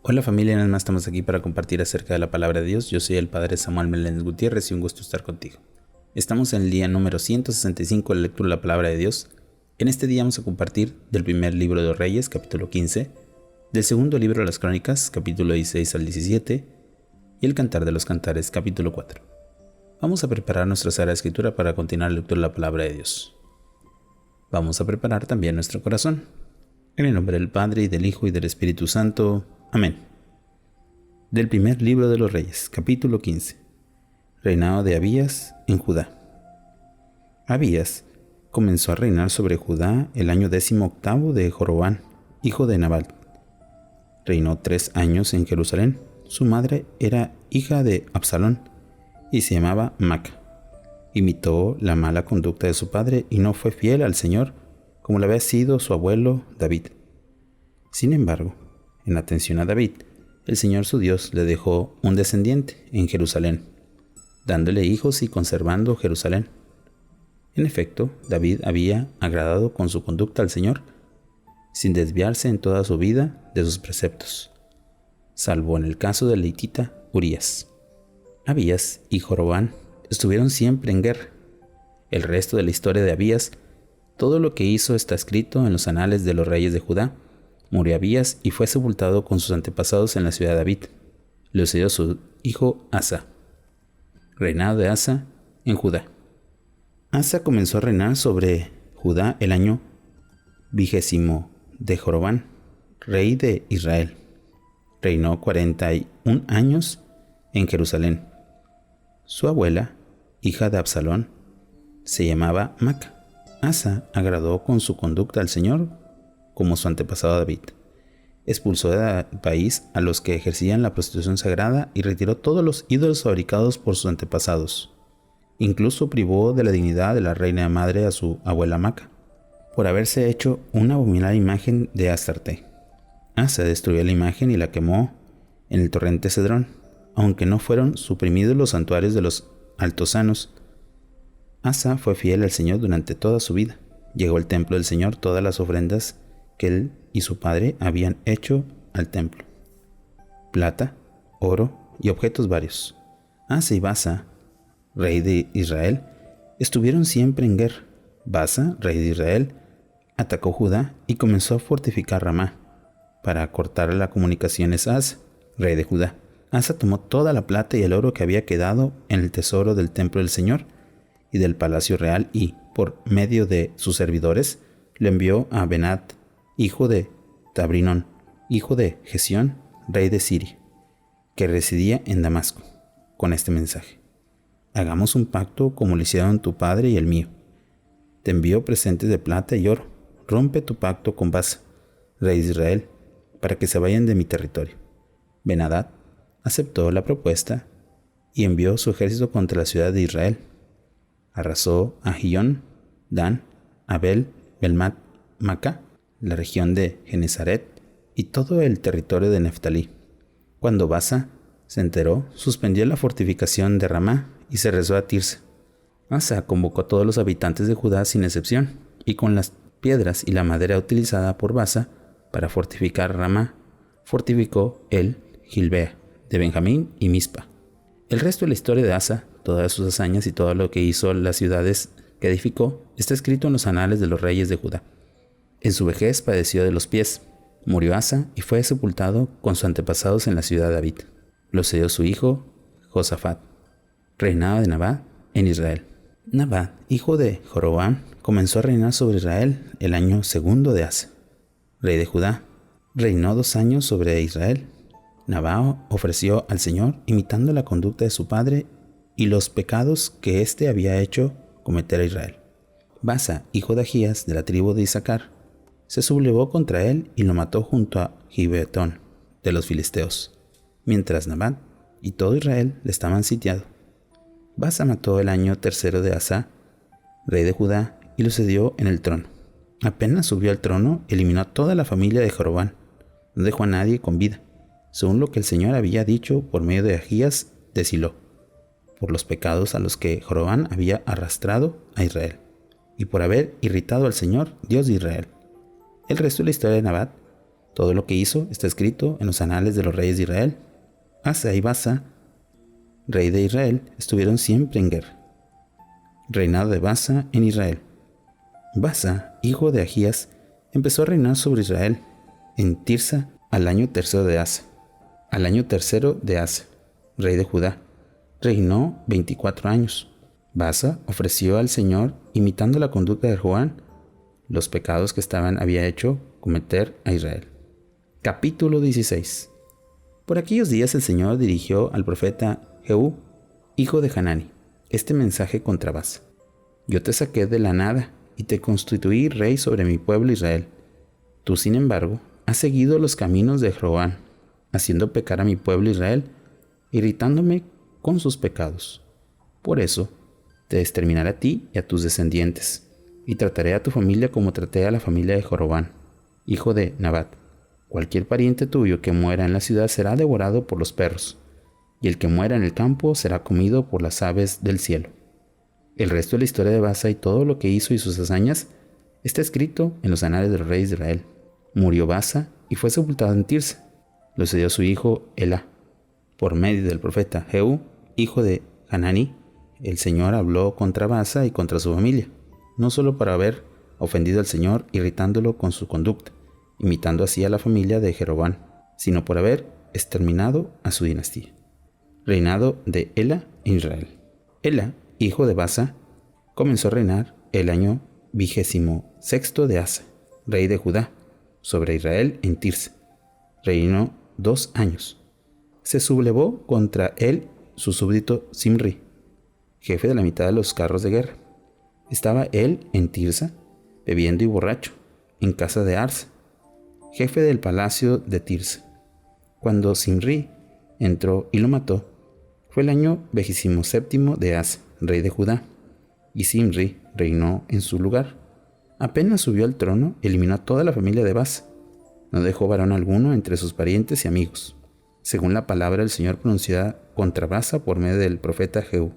Hola familia, nada más estamos aquí para compartir acerca de la palabra de Dios. Yo soy el Padre Samuel Meléndez Gutiérrez y un gusto estar contigo. Estamos en el día número 165 de la lectura de la palabra de Dios. En este día vamos a compartir del primer libro de los Reyes, capítulo 15, del segundo libro de las Crónicas, capítulo 16 al 17, y el Cantar de los Cantares, capítulo 4. Vamos a preparar nuestra sala de escritura para continuar la lectura de la palabra de Dios. Vamos a preparar también nuestro corazón. En el nombre del Padre, y del Hijo, y del Espíritu Santo. Amén. Del primer libro de los Reyes, capítulo 15. Reinado de Abías en Judá. Abías comenzó a reinar sobre Judá el año 18 de Joroboam, hijo de Nabat. Reinó 3 años en Jerusalén. Su madre era hija de Absalón y se llamaba Maca. Imitó la mala conducta de su padre y no fue fiel al Señor como lo había sido su abuelo David. Sin embargo, en atención a David, el Señor su Dios le dejó un descendiente en Jerusalén, dándole hijos y conservando Jerusalén. En efecto, David había agradado con su conducta al Señor, sin desviarse en toda su vida de sus preceptos, salvo en el caso del leitita Urías. Abías y Joroboam estuvieron siempre en guerra. El resto de la historia de Abías, todo lo que hizo está escrito en los anales de los reyes de Judá. Murió Abías y fue sepultado con sus antepasados en la ciudad de David. Le sucedió su hijo Asa. Reinado de Asa en Judá. Asa comenzó a reinar sobre Judá el año 20 de Joroboam, rey de Israel. Reinó 41 años en Jerusalén. Su abuela, hija de Absalón, se llamaba Maca. Asa agradó con su conducta al Señor como su antepasado David. Expulsó del país a los que ejercían la prostitución sagrada y retiró todos los ídolos fabricados por sus antepasados. Incluso privó de la dignidad de la reina madre a su abuela Maca, por haberse hecho una abominable imagen de Astarte. Asa destruyó la imagen y la quemó en el torrente Cedrón, aunque no fueron suprimidos los santuarios de los altosanos. Asa fue fiel al Señor durante toda su vida. Llegó al templo del Señor todas las ofrendas que él y su padre habían hecho al templo: plata, oro y objetos varios. Asa y Baasa, rey de Israel, estuvieron siempre en guerra. Baasa, rey de Israel, atacó Judá y comenzó a fortificar Ramá para cortar las comunicaciones a Asa, rey de Judá. Asa tomó toda la plata y el oro que había quedado en el tesoro del templo del Señor y del palacio real y, por medio de sus servidores, le envió a Benat, hijo de Tabrinón, hijo de Gesión, rey de Siria, que residía en Damasco, con este mensaje: hagamos un pacto como lo hicieron tu padre y el mío. Te envío presentes de plata y oro. Rompe tu pacto con Baasa, rey de Israel, para que se vayan de mi territorio. Ben-Hadad aceptó la propuesta y envió su ejército contra la ciudad de Israel. Arrasó a Gihón, Dan, Abel, Belmat, Maca, la región de Genesaret y todo el territorio de Neftalí. Cuando Baasa se enteró, suspendió la fortificación de Ramá y se regresó a Tirsa. Asa convocó a todos los habitantes de Judá sin excepción, y con las piedras y la madera utilizada por Baasa para fortificar Ramá, fortificó él Gilbea de Benjamín y Mispa. El resto de la historia de Asa, todas sus hazañas y todo lo que hizo, las ciudades que edificó, está escrito en los anales de los reyes de Judá. En su vejez padeció de los pies. Murió Asa y fue sepultado con sus antepasados en la ciudad de David. Lo sucedió su hijo Josafat. Reinado de Nabat en Israel. Nabat, hijo de Joroboam, comenzó a reinar sobre Israel el año 2 de Asa, rey de Judá. Reinó 2 años sobre Israel. Nabat ofreció al Señor, imitando la conducta de su padre y los pecados que éste había hecho cometer a Israel. Baasa, hijo de Agías, de la tribu de Isaacar, se sublevó contra él y lo mató junto a Gibetón de los filisteos, mientras Nabat y todo Israel le estaban sitiados. Baasa mató el año 3 de Asa, rey de Judá, y lo sedió en el trono. Apenas subió al trono, eliminó a toda la familia de Joroboam. No dejó a nadie con vida, según lo que el Señor había dicho por medio de Agías de Silo, por los pecados a los que Joroboam había arrastrado a Israel, y por haber irritado al Señor, Dios de Israel. El resto de la historia de Nabat Todo lo que hizo está escrito en los anales de los reyes de Israel. Asa y Baasa, rey de Israel, estuvieron siempre en guerra. Reinado de Baasa en Israel. Baasa, hijo de Ahías, empezó a reinar sobre Israel en Tirsa al año tercero de Asa. Al año tercero de Asa, rey de Judá, reinó 24 años. Baasa ofreció al Señor, imitando la conducta de Joán, los pecados que había hecho cometer a Israel. Capítulo 16. Por aquellos días el Señor dirigió al profeta Jehú, hijo de Hanani, este mensaje contra Baasa. Yo te saqué de la nada y te constituí rey sobre mi pueblo Israel. Tú, sin embargo, has seguido los caminos de Jeroboam, haciendo pecar a mi pueblo Israel, irritándome con sus pecados. Por eso, te exterminaré a ti y a tus descendientes, y trataré a tu familia como traté a la familia de Jeroboam, hijo de Nabat. Cualquier pariente tuyo que muera en la ciudad será devorado por los perros, y el que muera en el campo será comido por las aves del cielo. El resto de la historia de Baasa y todo lo que hizo y sus hazañas está escrito en los anales de los reyes de Israel. Murió Baasa y fue sepultado en Tirsa. Lo sucedió su hijo Elá. Por medio del profeta Jehú, hijo de Hanani, el Señor habló contra Baasa y contra su familia, no solo para haber ofendido al Señor irritándolo con su conducta, imitando así a la familia de Jeroboam, sino por haber exterminado a su dinastía. Reinado de Elá en Israel. Elá, hijo de Baasa, comenzó a reinar el año 26º de Asa, rey de Judá, sobre Israel en Tirsa. Reinó 2 años. Se sublevó contra él su súbdito Zimri, jefe de la mitad de los carros de guerra. Estaba él en Tirsa, bebiendo y borracho, en casa de Arsa, jefe del palacio de Tirsa. Cuando Zimri entró y lo mató, fue el año 27º de Asa, rey de Judá, y Zimri reinó en su lugar. Apenas subió al trono, eliminó a toda la familia de Baasa. No dejó varón alguno entre sus parientes y amigos, según la palabra del Señor pronunciada contra Baasa por medio del profeta Jehú.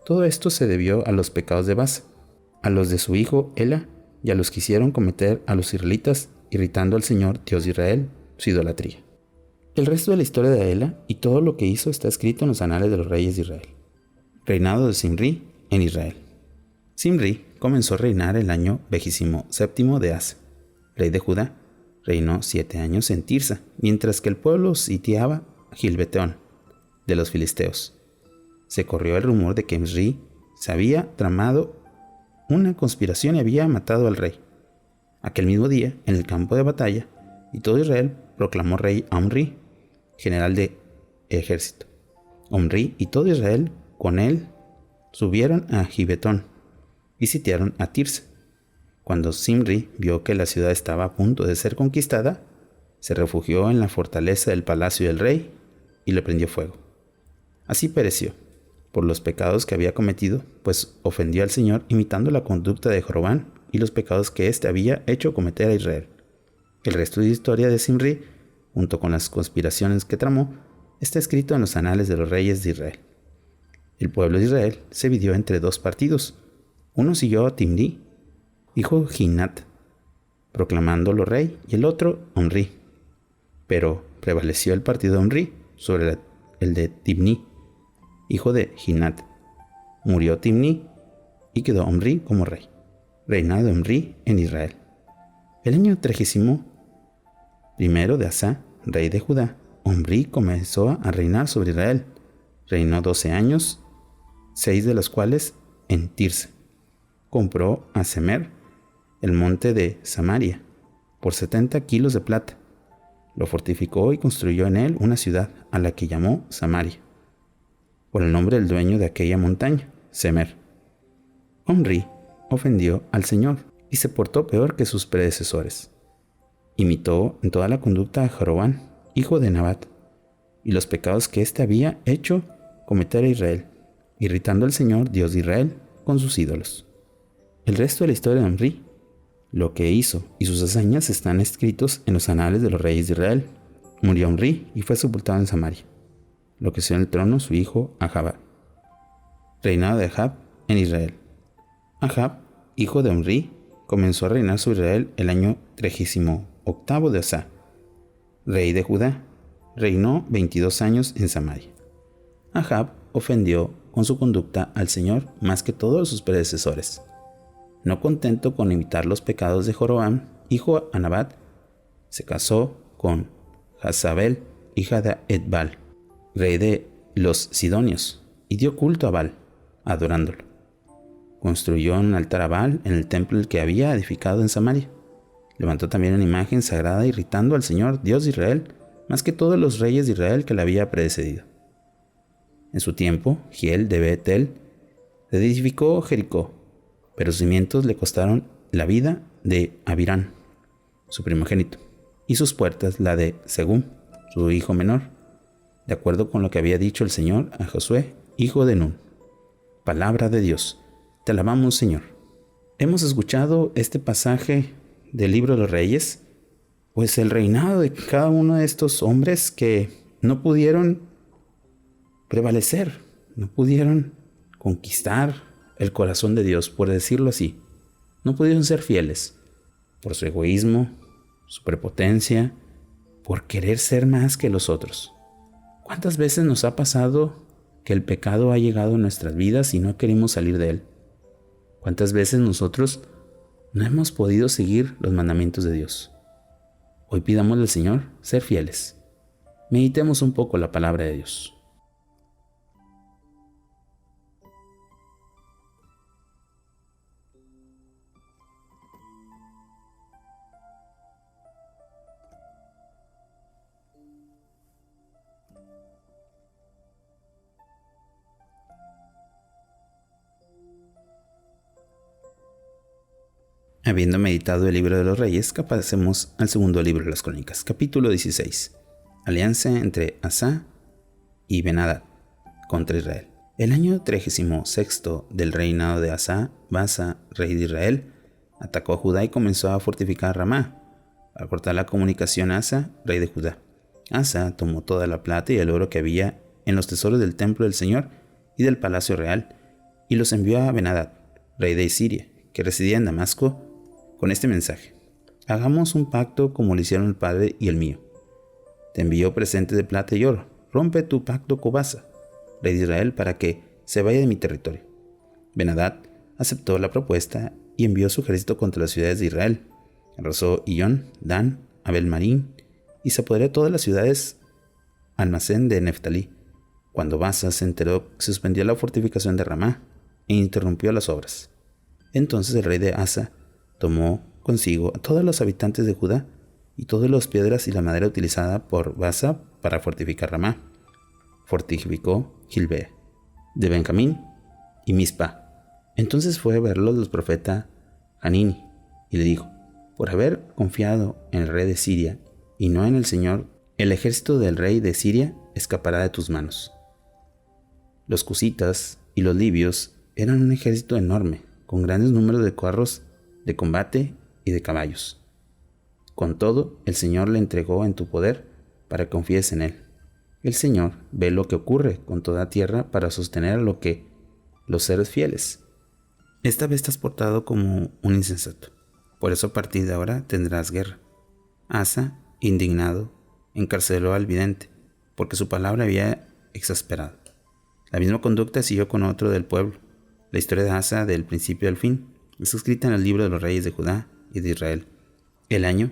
Todo esto se debió a los pecados de Baasa, a los de su hijo Elá y a los que hicieron cometer a los israelitas, irritando al Señor, Dios de Israel, su idolatría. El resto de la historia de Elá y todo lo que hizo está escrito en los anales de los reyes de Israel. Reinado de Zimri en Israel. Zimri comenzó a reinar el año 27º de Asa, rey de Judá. Reinó 7 años en Tirsa, mientras que el pueblo sitiaba a Gilbeteón de los filisteos. Se corrió el rumor de que Zimri se había tramado una conspiración y había matado al rey. Aquel mismo día, en el campo de batalla, y todo Israel proclamó rey a Omri, general de ejército. Omri y todo Israel con él subieron a Gibetón y sitiaron a Tirsa. Cuando Zimri vio que la ciudad estaba a punto de ser conquistada, se refugió en la fortaleza del palacio del rey y le prendió fuego. Así pereció, por los pecados que había cometido, pues ofendió al Señor imitando la conducta de Jeroboam y los pecados que éste había hecho cometer a Israel. El resto de la historia de Zimri, junto con las conspiraciones que tramó, está escrito en los anales de los reyes de Israel. El pueblo de Israel se dividió entre 2 partidos. Uno siguió a Timni, hijo de Ginat, proclamándolo rey, y el otro Omri. Pero prevaleció el partido de Omri sobre el de Timni, hijo de Ginat. Murió Timni y quedó Omri como rey. Reinado de Omri en Israel. El año 31 de Asa, rey de Judá, Omri comenzó a reinar sobre Israel. Reinó 12 años, 6 de los cuales en Tirsa. Compró a Semer, el monte de Samaria, por 70 kilos de plata. Lo fortificó y construyó en él una ciudad a la que llamó Samaria, por el nombre del dueño de aquella montaña, Semer. Omri ofendió al Señor y se portó peor que sus predecesores. Imitó en toda la conducta a Jeroboam, hijo de Nabat, y los pecados que éste había hecho cometer a Israel, irritando al Señor, Dios de Israel, con sus ídolos. El resto de la historia de Omri, lo que hizo y sus hazañas están escritos en los anales de los reyes de Israel. Murió Omri y fue sepultado en Samaria. Lo que sea en el trono su hijo Ahab. Reinado de Ahab en Israel. Ahab, hijo de Omri, comenzó a reinar sobre Israel el año 34 VIII de Asa, rey de Judá. Reinó 22 años en Samaria. Ahab ofendió con su conducta al Señor más que todos sus predecesores. No contento con imitar los pecados de Joroboam, hijo de Nabat, se casó con Jezabel, hija de Etbal, rey de los Sidonios, y dio culto a Baal, adorándolo. Construyó un altar a Baal en el templo que había edificado en Samaria. Levantó también una imagen sagrada irritando al Señor, Dios de Israel, más que todos los reyes de Israel que le había precedido. En su tiempo, Giel de Betel edificó Jericó, pero sus cimientos le costaron la vida de Abirán, su primogénito, y sus puertas la de Segum, su hijo menor, de acuerdo con lo que había dicho el Señor a Josué, hijo de Nun. Palabra de Dios. Te alabamos, Señor. Hemos escuchado este pasaje del libro de los Reyes, pues el reinado de cada uno de estos hombres que no pudieron prevalecer, no pudieron conquistar el corazón de Dios, por decirlo así. No pudieron ser fieles por su egoísmo, su prepotencia, por querer ser más que los otros. ¿Cuántas veces nos ha pasado que el pecado ha llegado a nuestras vidas y no queremos salir de él? ¿Cuántas veces nosotros no hemos podido seguir los mandamientos de Dios? Hoy pidamos al Señor ser fieles. Meditemos un poco la palabra de Dios. Habiendo meditado el libro de los Reyes, pasemos al segundo libro de las Crónicas, capítulo 16. Alianza entre Asa y Ben-Hadad contra Israel. El año 36 del reinado de Asa, Baasa, rey de Israel, atacó a Judá y comenzó a fortificar Ramá, para cortar la comunicación a Asa, rey de Judá. Asa tomó toda la plata y el oro que había en los tesoros del templo del Señor y del palacio real, y los envió a Ben-Hadad, rey de Siria, que residía en Damasco, con este mensaje: hagamos un pacto como lo hicieron el padre y el mío. Te envío presentes de plata y oro. Rompe tu pacto con Baasa, rey de Israel, para que se vaya de mi territorio. Ben-Hadad aceptó la propuesta y envió su ejército contra las ciudades de Israel. Arrasó Iyón, Dan, Abel-Marín y se apoderó de todas las ciudades almacén de Neftalí. Cuando Baasa se enteró, se suspendió la fortificación de Ramá e interrumpió las obras. Entonces el rey de Asa tomó consigo a todos los habitantes de Judá y todas las piedras y la madera utilizada por Baasa para fortificar Ramá. Fortificó Gilbea de Benjamín y Mizpa. Entonces fue a verlos el profeta Hanini y le dijo: por haber confiado en el rey de Siria y no en el Señor, el ejército del rey de Siria escapará de tus manos. Los cusitas y los libios eran un ejército enorme, con grandes números de carros de combate y de caballos. Con todo, el Señor le entregó en tu poder para que confíes en él. El Señor ve lo que ocurre con toda tierra para sostener a los seres fieles. Esta vez estás portado como un insensato. Por eso a partir de ahora tendrás guerra. Asa, indignado, encarceló al vidente, porque su palabra había exasperado. La misma conducta siguió con otro del pueblo. La historia de Asa del principio al fin está escrita en el libro de los reyes de Judá y de Israel. El año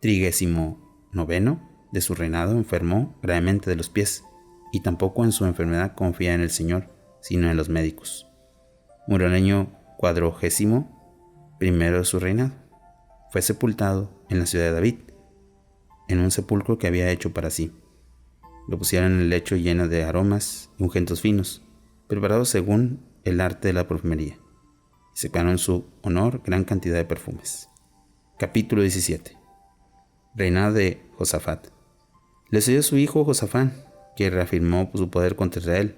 39 de su reinado enfermó gravemente de los pies, y tampoco en su enfermedad confía en el Señor, sino en los médicos. Murió el año 41 de su reinado. Fue sepultado en la ciudad de David, en un sepulcro que había hecho para sí. Lo pusieron en el lecho lleno de aromas y ungüentos finos, preparados según el arte de la perfumería. Y sacaron en su honor gran cantidad de perfumes. Capítulo 17. Reinado de Josafat. Le sucedió su hijo Josafat, que reafirmó su poder contra Israel.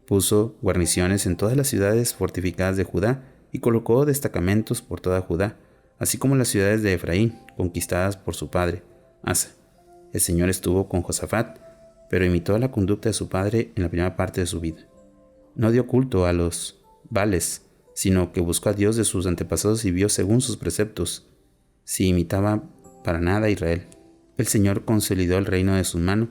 Puso guarniciones en todas las ciudades fortificadas de Judá y colocó destacamentos por toda Judá, así como las ciudades de Efraín, conquistadas por su padre, Asa. El Señor estuvo con Josafat, pero imitó la conducta de su padre en la primera parte de su vida. No dio culto a los Baales, sino que buscó a Dios de sus antepasados y vivió según sus preceptos. Si imitaba para nada Israel. El Señor consolidó el reino de sus manos.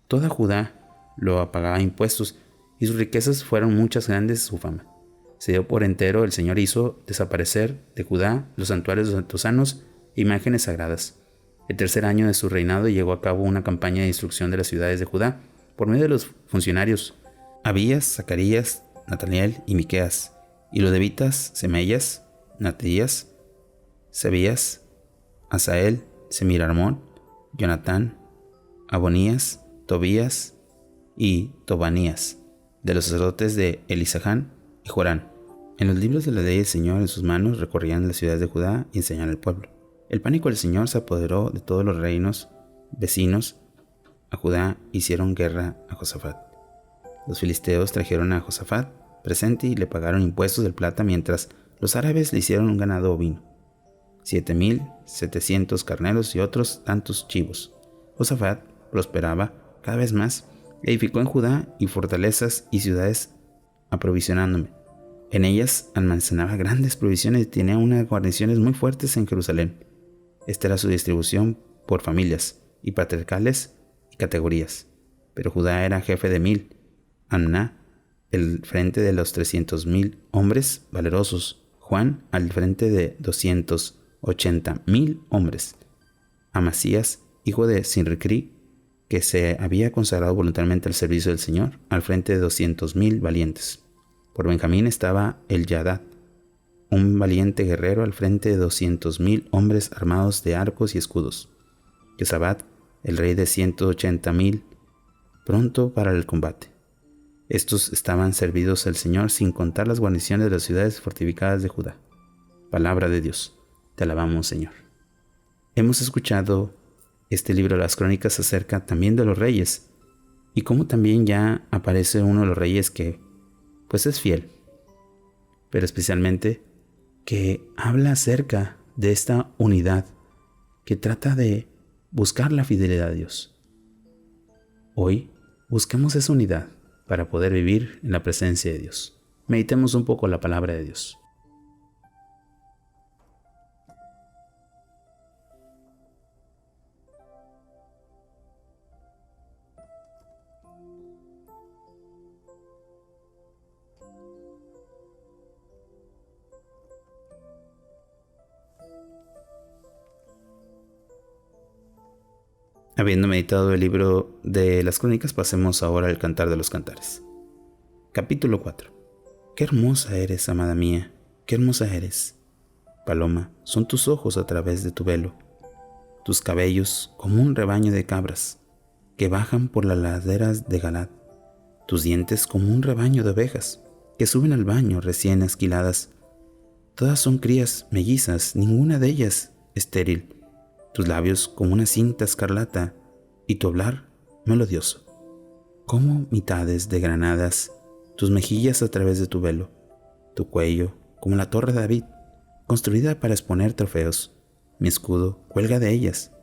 Toda Judá lo pagaba impuestos, y sus riquezas fueron muchas, grandes su fama. Se dio por entero, el Señor hizo desaparecer de Judá los santuarios santosanos e imágenes sagradas. El tercer año de su reinado llevó a cabo una campaña de destrucción de las ciudades de Judá por medio de los funcionarios Abías, Zacarías, Nataniel y Miqueas, y los levitas Semaías, Natías, Sebías, Asael, Semiramón, Jonatán, Abonías, Tobías y Tobanías, de los sacerdotes de Elisaján y Jorán. En los libros de la ley del Señor en sus manos recorrían las ciudades de Judá y enseñaban al pueblo. El pánico del Señor se apoderó de todos los reinos vecinos a Judá, hicieron guerra a Josafat. Los filisteos trajeron a Josafat presente y le pagaron impuestos de plata, mientras los árabes le hicieron un ganado ovino, 7,700 carneros y otros tantos chivos. Josafat prosperaba cada vez más, edificó en Judá y fortalezas y ciudades, aprovisionándome. En ellas almacenaba grandes provisiones y tenía unas guarniciones muy fuertes en Jerusalén. Esta era su distribución por familias y patriarcales y categorías. Pero Judá era jefe de 1,000, Amná el frente de los 300,000 hombres valerosos, Juan al frente de 280,000 hombres, Amasías, hijo de Sinricri, que se había consagrado voluntariamente al servicio del Señor, al frente de 200,000 valientes. Por Benjamín estaba Eliadad, un valiente guerrero, al frente de 200,000 hombres armados de arcos y escudos. Josabat, el rey de 180,000, pronto para el combate. Estos estaban servidos al Señor, sin contar las guarniciones de las ciudades fortificadas de Judá. Palabra de Dios. Te alabamos, Señor. Hemos escuchado este libro de las Crónicas acerca también de los reyes, y cómo también ya aparece uno de los reyes que pues es fiel, pero especialmente que habla acerca de esta unidad, que trata de buscar la fidelidad a Dios. Hoy buscamos esa unidad para poder vivir en la presencia de Dios. Meditemos un poco la palabra de Dios. Habiendo meditado el libro de las Crónicas, pasemos ahora al Cantar de los Cantares. Capítulo 4. Qué hermosa eres, amada mía, qué hermosa eres. Paloma, son tus ojos a través de tu velo, tus cabellos como un rebaño de cabras que bajan por las laderas de Galad, tus dientes como un rebaño de ovejas que suben al baño recién esquiladas. Todas son crías mellizas, ninguna de ellas estéril. Tus labios como una cinta escarlata y tu hablar melodioso, como mitades de granadas, tus mejillas a través de tu velo, tu cuello como la torre de David, construida para exponer trofeos. Mi escudo cuelga de ellas,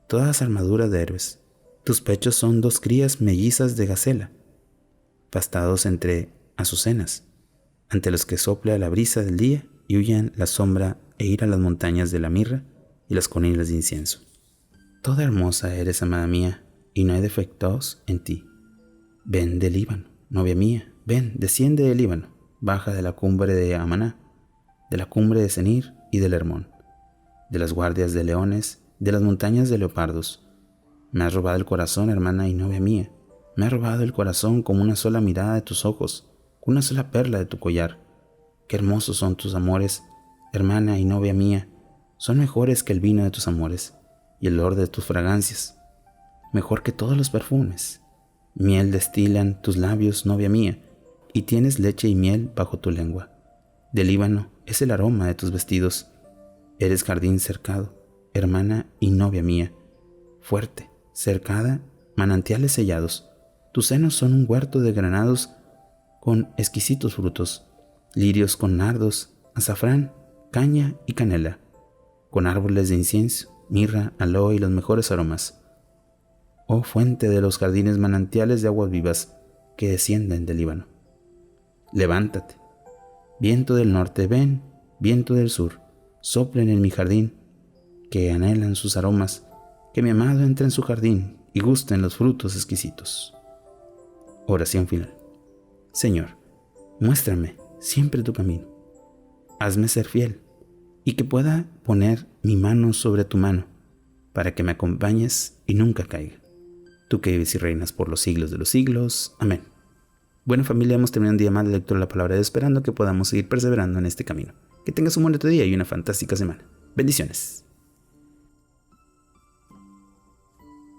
todas armaduras de héroes. Tus pechos son 2 crías mellizas de gacela, pastados entre azucenas, ante los que sopla la brisa del día y huyan la sombra e ir a las montañas de la mirra y las colinas de incienso. Toda hermosa eres, amada mía, y no hay defectos en ti. Ven del Líbano, novia mía, ven, desciende del Líbano, baja de la cumbre de Amaná, de la cumbre de Senir y del Hermón, de las guardias de leones, de las montañas de leopardos. Me has robado el corazón, hermana y novia mía, me has robado el corazón como una sola mirada de tus ojos, con una sola perla de tu collar. Qué hermosos son tus amores, hermana y novia mía, son mejores que el vino de tus amores y el olor de tus fragancias, mejor que todos los perfumes. Miel destilan tus labios, novia mía, y tienes leche y miel bajo tu lengua. Del Líbano es el aroma de tus vestidos. Eres jardín cercado, hermana y novia mía, fuerte, cercada, manantiales sellados. Tus senos son un huerto de granados con exquisitos frutos, lirios con nardos, azafrán, caña y canela, con árboles de incienso, mirra, aloe y los mejores aromas. Oh fuente de los jardines, manantiales de aguas vivas que descienden del Líbano. Levántate, viento del norte, ven, viento del sur, soplen en mi jardín, que anhelan sus aromas, que mi amado entre en su jardín y guste en los frutos exquisitos. Oración final. Señor, muéstrame siempre tu camino. Hazme ser fiel y que pueda poner mi mano sobre tu mano para que me acompañes y nunca caiga. Tú que vives y reinas por los siglos de los siglos. Amén. Bueno, familia, hemos terminado un día más de lectura de la palabra de Dios, esperando que podamos seguir perseverando en este camino. Que tengas un bonito día y una fantástica semana. Bendiciones.